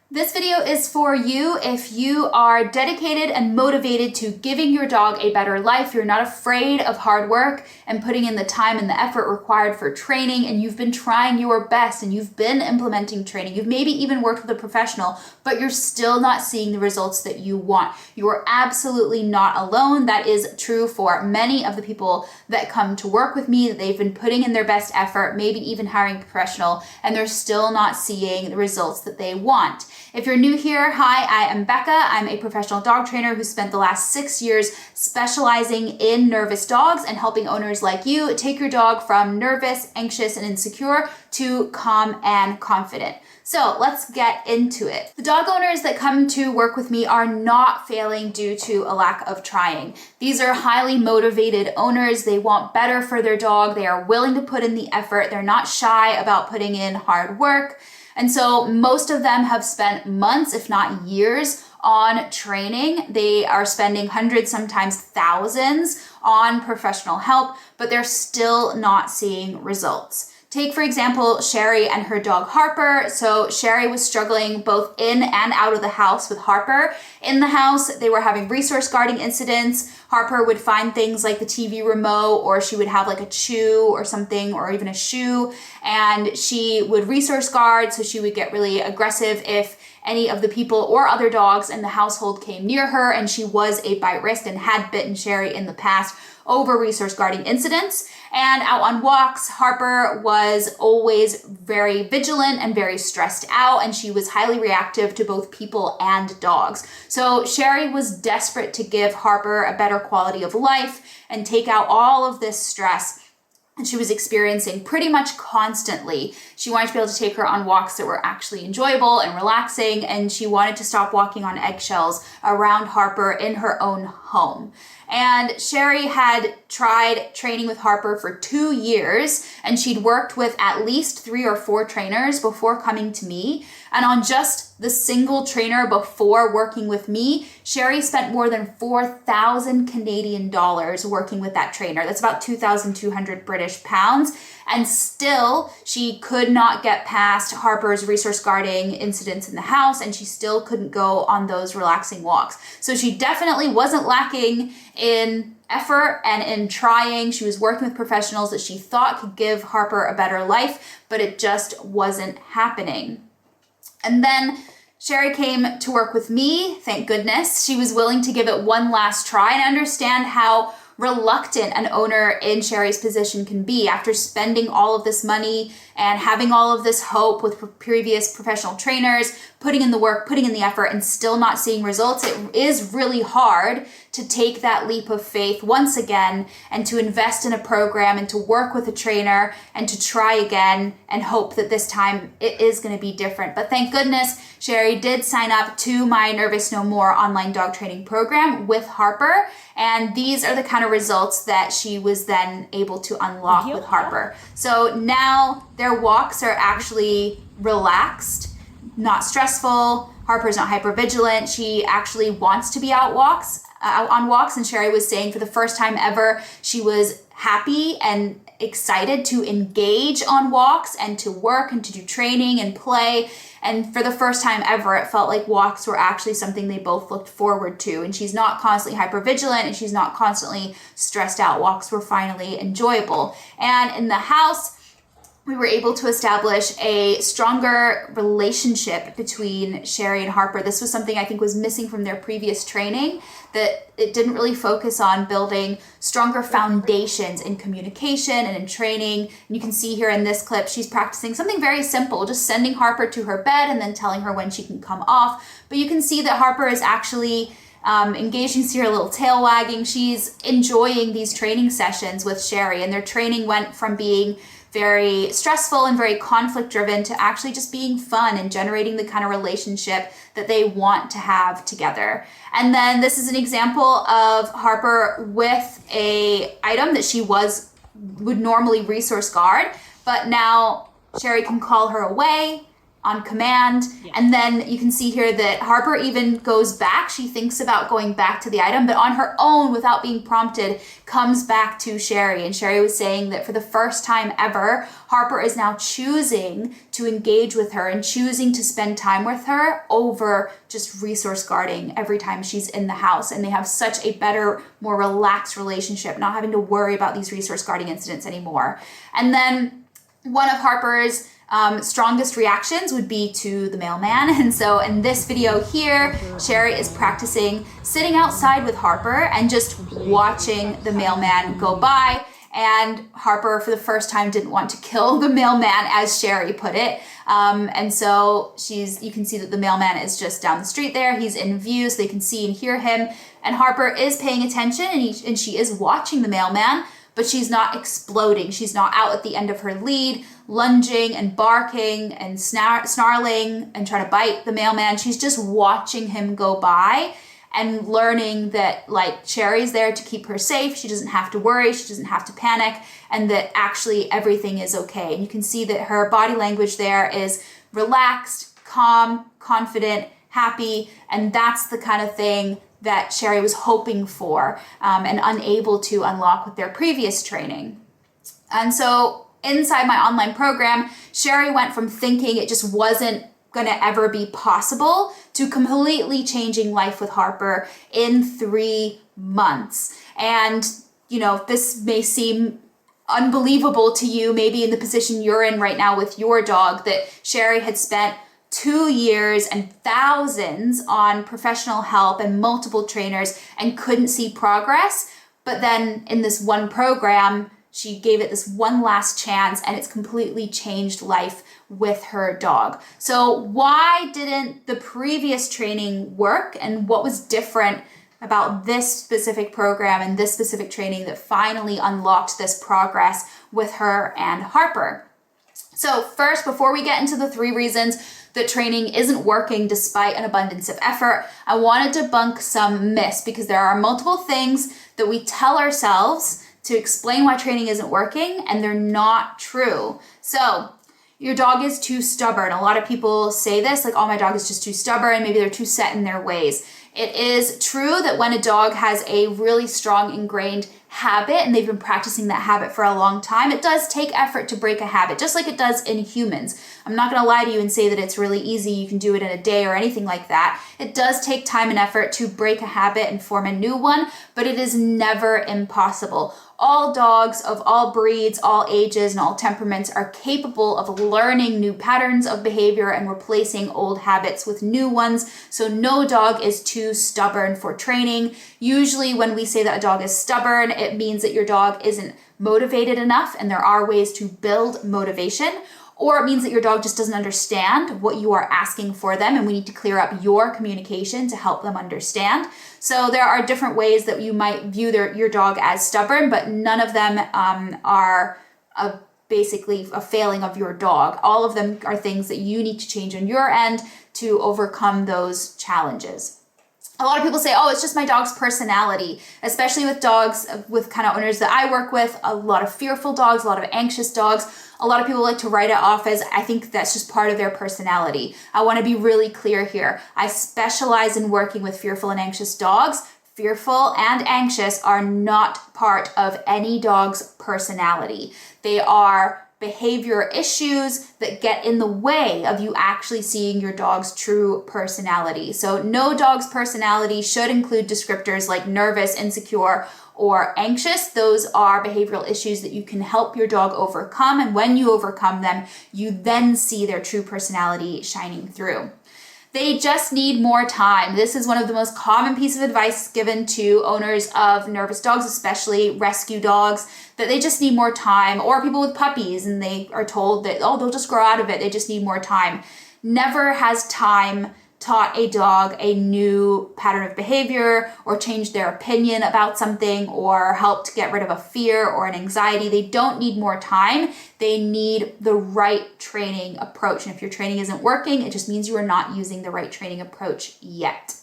This video is for you if you are dedicated and motivated to giving your dog a better life. You're not afraid of hard work and putting in the time and the effort required for training, and you've been trying your best and you've been implementing training. You've maybe even worked with a professional, but you're still not seeing the results that you want. You are absolutely not alone. That is true for many of the people that come to work with me. They've been putting in their best effort, maybe even hiring a professional, and they're still not seeing the results that they want. If you're new here, hi, I am Becca. I'm a professional dog trainer who spent the last 6 years specializing in nervous dogs and helping owners like you take your dog from nervous, anxious, and insecure to calm and confident. So let's get into it. The dog owners that come to work with me are not failing due to a lack of trying. These are highly motivated owners. They want better for their dog. They are willing to put in the effort. They're not shy about putting in hard work. And so most of them have spent months, if not years, on training. They are spending hundreds, sometimes thousands on professional help, but they're still not seeing results. Take, for example, Sherry and her dog Harper. So Sherry was struggling both in and out of the house with Harper. In the house, they were having resource guarding incidents. Harper would find things like the TV remote, or she would have like a chew or something, or even a shoe, and she would resource guard, so she would get really aggressive if any of the people or other dogs in the household came near her, and she was a bite risk and had bitten Sherry in the past over resource guarding incidents. And out on walks, Harper was always very vigilant and very stressed out, and she was highly reactive to both people and dogs. So Sherry was desperate to give Harper a better quality of life and take out all of this stress and she was experiencing pretty much constantly. She wanted to be able to take her on walks that were actually enjoyable and relaxing, and she wanted to stop walking on eggshells around Harper in her own home. And Sherry had tried training with Harper for 2 years, and she'd worked with at least 3 or 4 trainers before coming to me. And on just the single trainer before working with me, Sherry spent more than 4,000 Canadian dollars working with that trainer. That's about 2,200 British pounds. And still, she could not get past Harper's resource guarding incidents in the house, and she still couldn't go on those relaxing walks. So she definitely wasn't lacking in effort and in trying. She was working with professionals that she thought could give Harper a better life, but it just wasn't happening. And then Sherry came to work with me, thank goodness. She was willing to give it one last try, and I understand how reluctant an owner in Sherry's position can be after spending all of this money and having all of this hope with previous professional trainers, putting in the work, putting in the effort, and still not seeing results. It is really hard to take that leap of faith once again and to invest in a program and to work with a trainer and to try again and hope that this time it is going to be different. But thank goodness Sherry did sign up to my Nervous No More online dog training program with Harper, and these are the kind of results that she was then able to unlock with Harper. So now their walks are actually relaxed, not stressful. Harper's not hypervigilant. She actually wants to be out on walks, and Sherry was saying for the first time ever, she was happy and excited to engage on walks and to work and to do training and play. And for the first time ever, it felt like walks were actually something they both looked forward to. And she's not constantly hypervigilant and she's not constantly stressed out. Walks were finally enjoyable. And in the house, we were able to establish a stronger relationship between Sherry and Harper. This was something I think was missing from their previous training, that it didn't really focus on building stronger foundations in communication and in training. And you can see here in this clip, she's practicing something very simple, just sending Harper to her bed and then telling her when she can come off. But you can see that Harper is actually engaging, see her little tail wagging. She's enjoying these training sessions with Sherry, and their training went from being very stressful and very conflict driven to actually just being fun and generating the kind of relationship that they want to have together. And then this is an example of Harper with a item that she would normally resource guard, but now Sherry can call her away on command. Yes. And then you can see here that Harper even goes back. She thinks about going back to the item, but on her own, without being prompted, comes back to Sherry. And Sherry was saying that for the first time ever, Harper is now choosing to engage with her and choosing to spend time with her over just resource guarding every time she's in the house. And they have such a better, more relaxed relationship, not having to worry about these resource guarding incidents anymore. And then one of Harper's strongest reactions would be to the mailman. And so in this video here, Sherry is practicing sitting outside with Harper and just watching the mailman go by. And Harper, for the first time, didn't want to kill the mailman, as Sherry put it. And so you can see that the mailman is just down the street there. He's in view, so they can see and hear him. And Harper is paying attention, and she is watching the mailman, but she's not exploding. She's not out at the end of her lead, lunging and barking and snarling and trying to bite the mailman. She's just watching him go by and learning that, like, Sherry's there to keep her safe. She doesn't have to worry. She doesn't have to panic, and that actually everything is okay. And you can see that her body language there is relaxed, calm, confident, happy, and that's the kind of thing that Sherry was hoping for and unable to unlock with their previous training. And so inside my online program, Sherry went from thinking it just wasn't going to ever be possible to completely changing life with Harper in 3 months. And, you know, this may seem unbelievable to you, maybe in the position you're in right now with your dog, that Sherry had spent 2 years and thousands on professional help and multiple trainers and couldn't see progress. But then in this one program, she gave it this one last chance, and it's completely changed life with her dog. So why didn't the previous training work, and what was different about this specific program and this specific training that finally unlocked this progress with her and Harper? So first, before we get into the 3 reasons that training isn't working despite an abundance of effort, I want to debunk some myths, because there are multiple things that we tell ourselves to explain why training isn't working, and they're not true. So your dog is too stubborn. A lot of people say this, like, oh, my dog is just too stubborn. Maybe they're too set in their ways. It is true that when a dog has a really strong ingrained habit and they've been practicing that habit for a long time, it does take effort to break a habit, just like it does in humans. I'm not going to lie to you and say that it's really easy, you can do it in a day or anything like that. It does take time and effort to break a habit and form a new one, but it is never impossible. All dogs of all breeds, all ages, and all temperaments are capable of learning new patterns of behavior and replacing old habits with new ones. So no dog is too stubborn for training. Usually when we say that a dog is stubborn, it means that your dog isn't motivated enough, and there are ways to build motivation. Or it means that your dog just doesn't understand what you are asking for them, and we need to clear up your communication to help them understand. So there are different ways that you might view your dog as stubborn, but none of them are basically a failing of your dog. All of them are things that you need to change on your end to overcome those challenges. A lot of people say, oh, it's just my dog's personality, especially with dogs, with kind of owners that I work with, a lot of fearful dogs, a lot of anxious dogs. A lot of people like to write it off as, I think that's just part of their personality. I want to be really clear here. I specialize in working with fearful and anxious dogs. Fearful and anxious are not part of any dog's personality. They are behavior issues that get in the way of you actually seeing your dog's true personality. So no dog's personality should include descriptors like nervous, insecure, or anxious. Those are behavioral issues that you can help your dog overcome. And when you overcome them, you then see their true personality shining through. They just need more time. This is one of the most common pieces of advice given to owners of nervous dogs, especially rescue dogs, that they just need more time, or people with puppies and they are told that, oh, they'll just grow out of it. They just need more time. Never has time taught a dog a new pattern of behavior or changed their opinion about something or helped get rid of a fear or an anxiety. They don't need more time. They need the right training approach. And if your training isn't working, it just means you are not using the right training approach yet.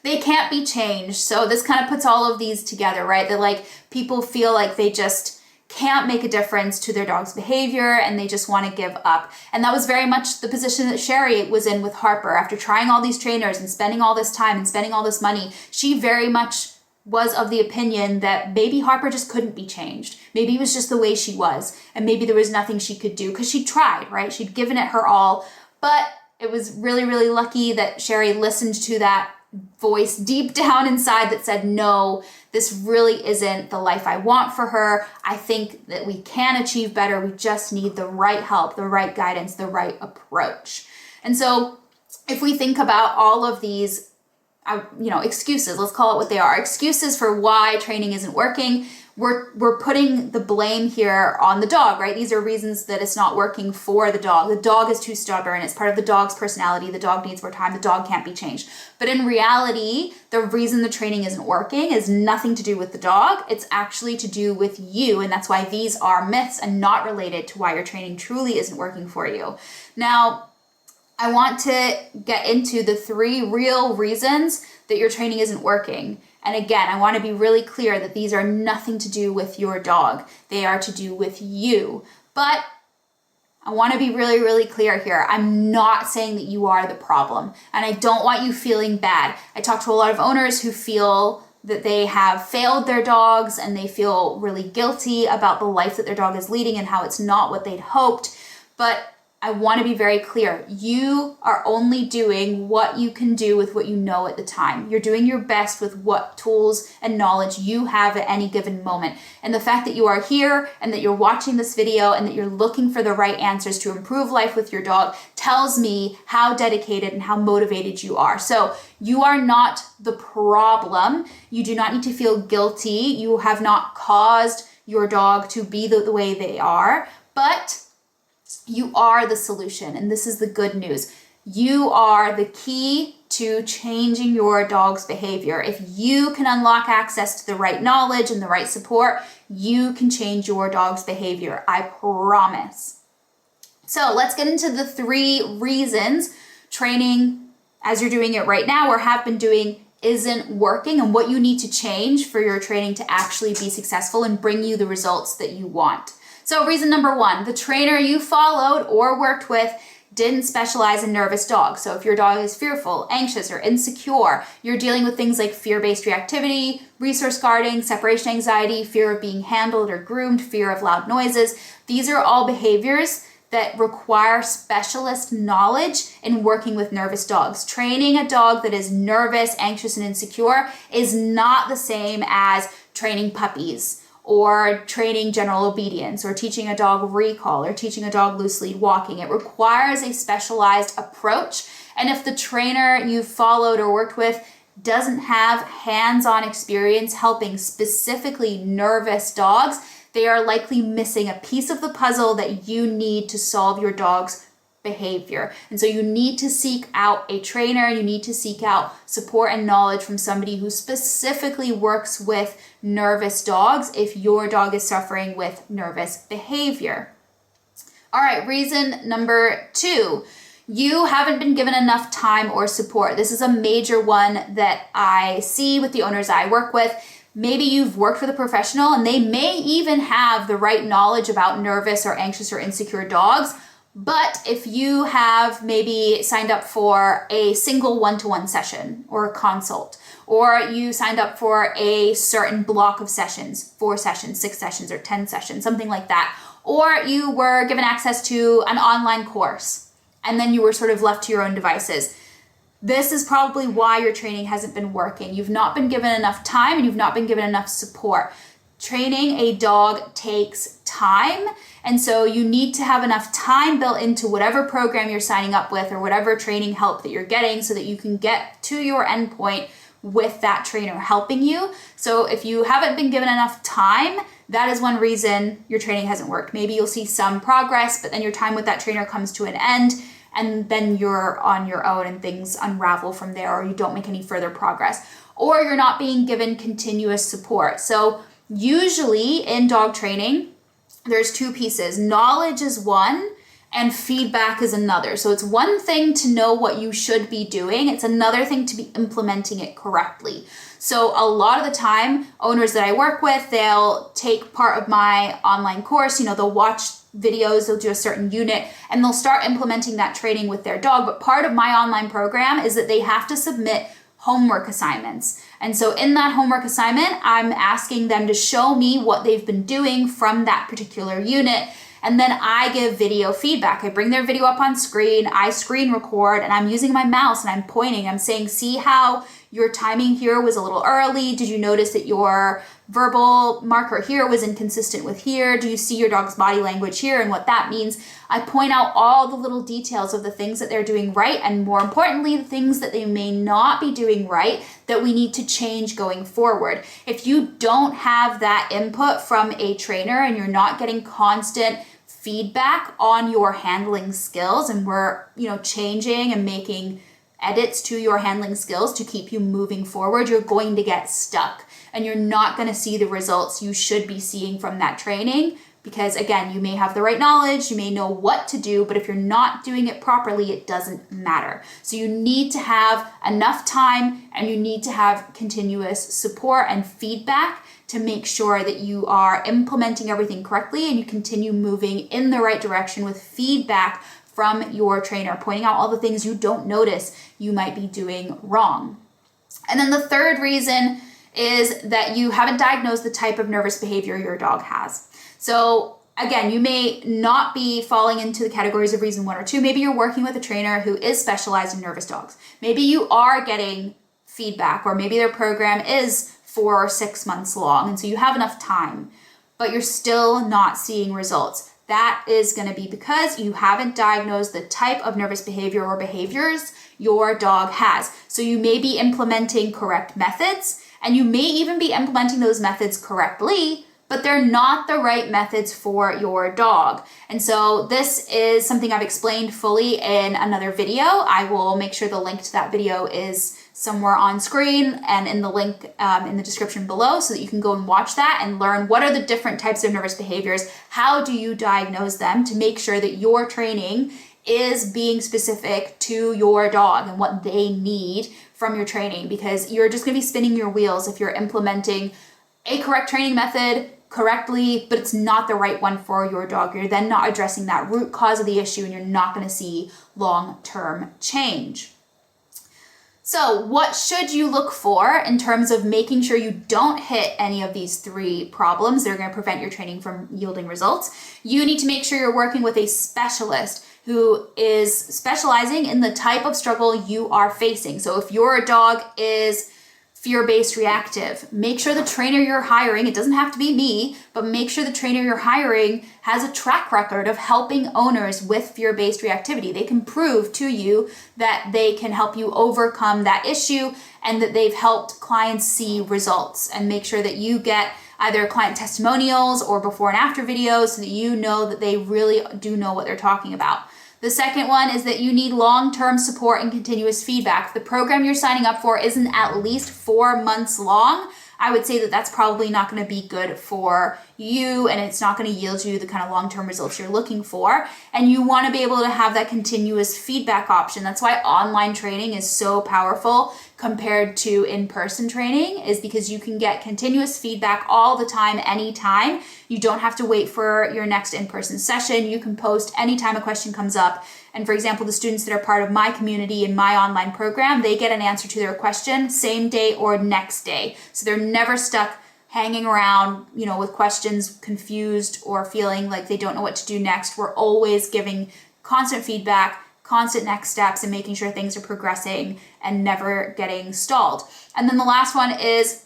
They can't be changed. So this kind of puts all of these together, right? That like people feel like they just can't make a difference to their dog's behavior and they just want to give up. And that was very much the position that Sherry was in with Harper. After trying all these trainers and spending all this time and spending all this money, she very much was of the opinion that maybe Harper just couldn't be changed. Maybe it was just the way she was, and maybe there was nothing she could do, because she tried, right? She'd given it her all, but it was really, really lucky that Sherry listened to that voice deep down inside that said, no, this really isn't the life I want for her. I think that we can achieve better. We just need the right help, the right guidance, the right approach. And so if we think about all of these excuses, let's call it what they are, excuses for why training isn't working, we're putting the blame here on the dog, right? These are reasons that it's not working for the dog. The dog is too stubborn. It's part of the dog's personality. The dog needs more time. The dog can't be changed. But in reality, the reason the training isn't working is nothing to do with the dog. It's actually to do with you. And that's why these are myths and not related to why your training truly isn't working for you. Now, I want to get into the 3 real reasons that your training isn't working. And again, I want to be really clear that these are nothing to do with your dog. They are to do with you. But I want to be really, really clear here. I'm not saying that you are the problem. And I don't want you feeling bad. I talk to a lot of owners who feel that they have failed their dogs and they feel really guilty about the life that their dog is leading and how it's not what they'd hoped. But I want to be very clear. You are only doing what you can do with what you know at the time. You're doing your best with what tools and knowledge you have at any given moment. And the fact that you are here and that you're watching this video and that you're looking for the right answers to improve life with your dog tells me how dedicated and how motivated you are. So you are not the problem. You do not need to feel guilty. You have not caused your dog to be the way they are, but you are the solution, and this is the good news. You are the key to changing your dog's behavior. If you can unlock access to the right knowledge and the right support, you can change your dog's behavior. I promise. So let's get into the 3 reasons training, as you're doing it right now or have been doing, isn't working, and what you need to change for your training to actually be successful and bring you the results that you want. So reason number 1, the trainer you followed or worked with didn't specialize in nervous dogs. So if your dog is fearful, anxious, or insecure, you're dealing with things like fear-based reactivity, resource guarding, separation anxiety, fear of being handled or groomed, fear of loud noises. These are all behaviors that require specialist knowledge in working with nervous dogs. Training a dog that is nervous, anxious, and insecure is not the same as training puppies, or training general obedience, or teaching a dog recall, or teaching a dog loose lead walking. It requires a specialized approach. And if the trainer you've followed or worked with doesn't have hands-on experience helping specifically nervous dogs, they are likely missing a piece of the puzzle that you need to solve your dog's behavior. And so you need to seek out a trainer, you need to seek out support and knowledge from somebody who specifically works with nervous dogs if your dog is suffering with nervous behavior. All right, reason number 2, you haven't been given enough time or support. This is a major one that I see with the owners I work with. Maybe you've worked with a professional and they may even have the right knowledge about nervous or anxious or insecure dogs. But if you have maybe signed up for a single one-to-one session or a consult, or you signed up for a certain block of sessions, 4 sessions, 6 sessions, or 10 sessions, something like that, or you were given access to an online course and then you were sort of left to your own devices, this is probably why your training hasn't been working. You've not been given enough time and you've not been given enough support. Training a dog takes time, and so you need to have enough time built into whatever program you're signing up with or whatever training help that you're getting so that you can get to your endpoint with that trainer helping you. So if you haven't been given enough time, that is one reason your training hasn't worked. Maybe you'll see some progress, but then your time with that trainer comes to an end, and then you're on your own and things unravel from there, or you don't make any further progress, or you're not being given continuous support. So usually in dog training, there's 2 pieces. Knowledge is one, and feedback is another. So it's one thing to know what you should be doing. It's another thing to be implementing it correctly. So a lot of the time, owners that I work with, they'll take part of my online course, they'll watch videos, they'll do a certain unit, and they'll start implementing that training with their dog. But part of my online program is that they have to submit homework assignments. And so in that homework assignment, I'm asking them to show me what they've been doing from that particular unit. And then I give video feedback. I bring their video up on screen, I screen record, and I'm using my mouse and I'm pointing. I'm saying, see how your timing here was a little early? Did you notice that your verbal marker here was inconsistent with here? Do you see your dog's body language here and what that means? I point out all the little details of the things that they're doing right, and more importantly, the things that they may not be doing right that we need to change going forward. If you don't have that input from a trainer and you're not getting constant feedback on your handling skills, and we're changing and making edits to your handling skills to keep you moving forward, you're going to get stuck and you're not going to see the results you should be seeing from that training. Because again, you may have the right knowledge, you may know what to do, but if you're not doing it properly, it doesn't matter. So you need to have enough time and you need to have continuous support and feedback to make sure that you are implementing everything correctly and you continue moving in the right direction with feedback from your trainer, pointing out all the things you don't notice you might be doing wrong. And then the third reason is that you haven't diagnosed the type of nervous behavior your dog has. So again, you may not be falling into the categories of reason 1 or 2. Maybe you're working with a trainer who is specialized in nervous dogs. Maybe you are getting feedback, or maybe their program is 4 or 6 months long, and so you have enough time, but you're still not seeing results. That is going to be because you haven't diagnosed the type of nervous behavior or behaviors your dog has. So you may be implementing correct methods, and you may even be implementing those methods correctly, but they're not the right methods for your dog. And so this is something I've explained fully in another video. I will make sure the link to that video is somewhere on screen and in the link in the description below, so that you can go and watch that and learn what are the different types of nervous behaviors, how do you diagnose them to make sure that your training is being specific to your dog and what they need from your training, because you're just going to be spinning your wheels if you're implementing a correct training method correctly, but it's not the right one for your dog. You're then not addressing that root cause of the issue, and you're not going to see long-term change. So what should you look for in terms of making sure you don't hit any of these 3 problems that are going to prevent your training from yielding results? You need to make sure you're working with a specialist who is specializing in the type of struggle you are facing. So if your dog is fear-based reactive, make sure the trainer you're hiring, it doesn't have to be me, but make sure the trainer you're hiring has a track record of helping owners with fear-based reactivity. They can prove to you that they can help you overcome that issue and that they've helped clients see results, and make sure that you get either client testimonials or before and after videos so that you know that they really do know what they're talking about. The second one is that you need long-term support and continuous feedback. If the program you're signing up for isn't at least 4 months long, I would say that that's probably not going to be good for you, and it's not going to yield you the kind of long-term results you're looking for. And you want to be able to have that continuous feedback option. That's why online training is so powerful compared to in-person training, is because you can get continuous feedback all the time, anytime. You don't have to wait for your next in-person session. You can post anytime a question comes up. And for example, the students that are part of my community in my online program, they get an answer to their question same day or next day. So they're never stuck hanging around, with questions, confused, or feeling like they don't know what to do next. We're always giving constant feedback, constant next steps, and making sure things are progressing and never getting stalled. And then the last one is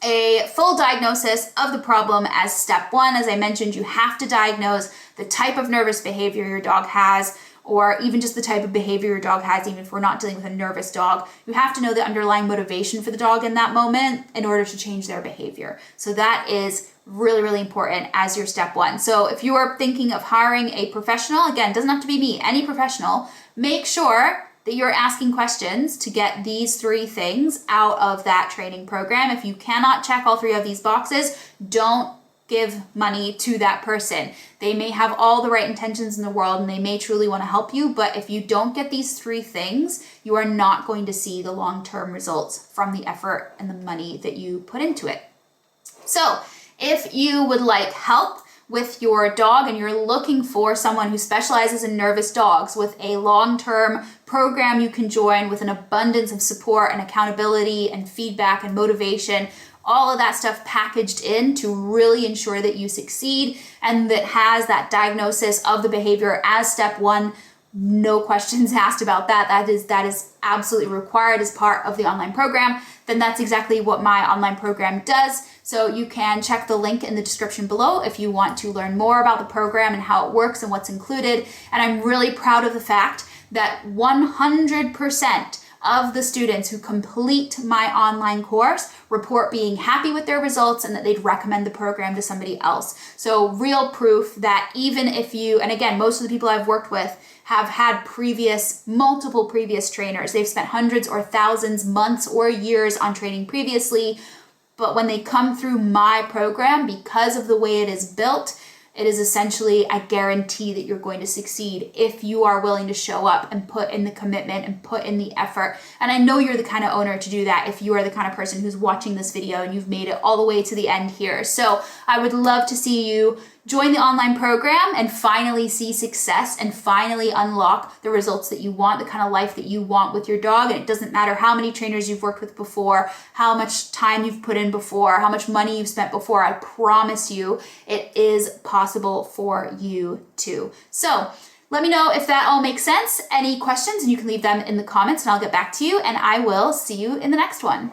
a full diagnosis of the problem as step 1. As I mentioned, you have to diagnose the type of nervous behavior your dog has, or even just the type of behavior your dog has, even if we're not dealing with a nervous dog. You have to know the underlying motivation for the dog in that moment in order to change their behavior. So that is really, really important as your step 1. So if you are thinking of hiring a professional, again, it doesn't have to be me, any professional, make sure that you're asking questions to get these 3 things out of that training program. If you cannot check all 3 of these boxes, don't give money to that person. They may have all the right intentions in the world and they may truly want to help you, but if you don't get these 3 things, you are not going to see the long-term results from the effort and the money that you put into it. So if you would like help with your dog and you're looking for someone who specializes in nervous dogs with a long-term program you can join with an abundance of support and accountability and feedback and motivation, all of that stuff packaged in to really ensure that you succeed, and that has that diagnosis of the behavior as step 1, no questions asked about that. That is absolutely required as part of the online program. Then that's exactly what my online program does. So you can check the link in the description below if you want to learn more about the program and how it works and what's included. And I'm really proud of the fact that 100% of the students who complete my online course report being happy with their results and that they'd recommend the program to somebody else. So real proof that even if you, and again, most of the people I've worked with have had multiple previous trainers. They've spent hundreds or thousands, months or years on training previously. But when they come through my program, because of the way it is built, it is essentially a guarantee that you're going to succeed if you are willing to show up and put in the commitment and put in the effort. And I know you're the kind of owner to do that if you are the kind of person who's watching this video and you've made it all the way to the end here. So I would love to see you join the online program and finally see success and finally unlock the results that you want, the kind of life that you want with your dog. And it doesn't matter how many trainers you've worked with before, how much time you've put in before, how much money you've spent before. I promise you it is possible for you too. So let me know if that all makes sense. Any questions, and you can leave them in the comments and I'll get back to you, and I will see you in the next one.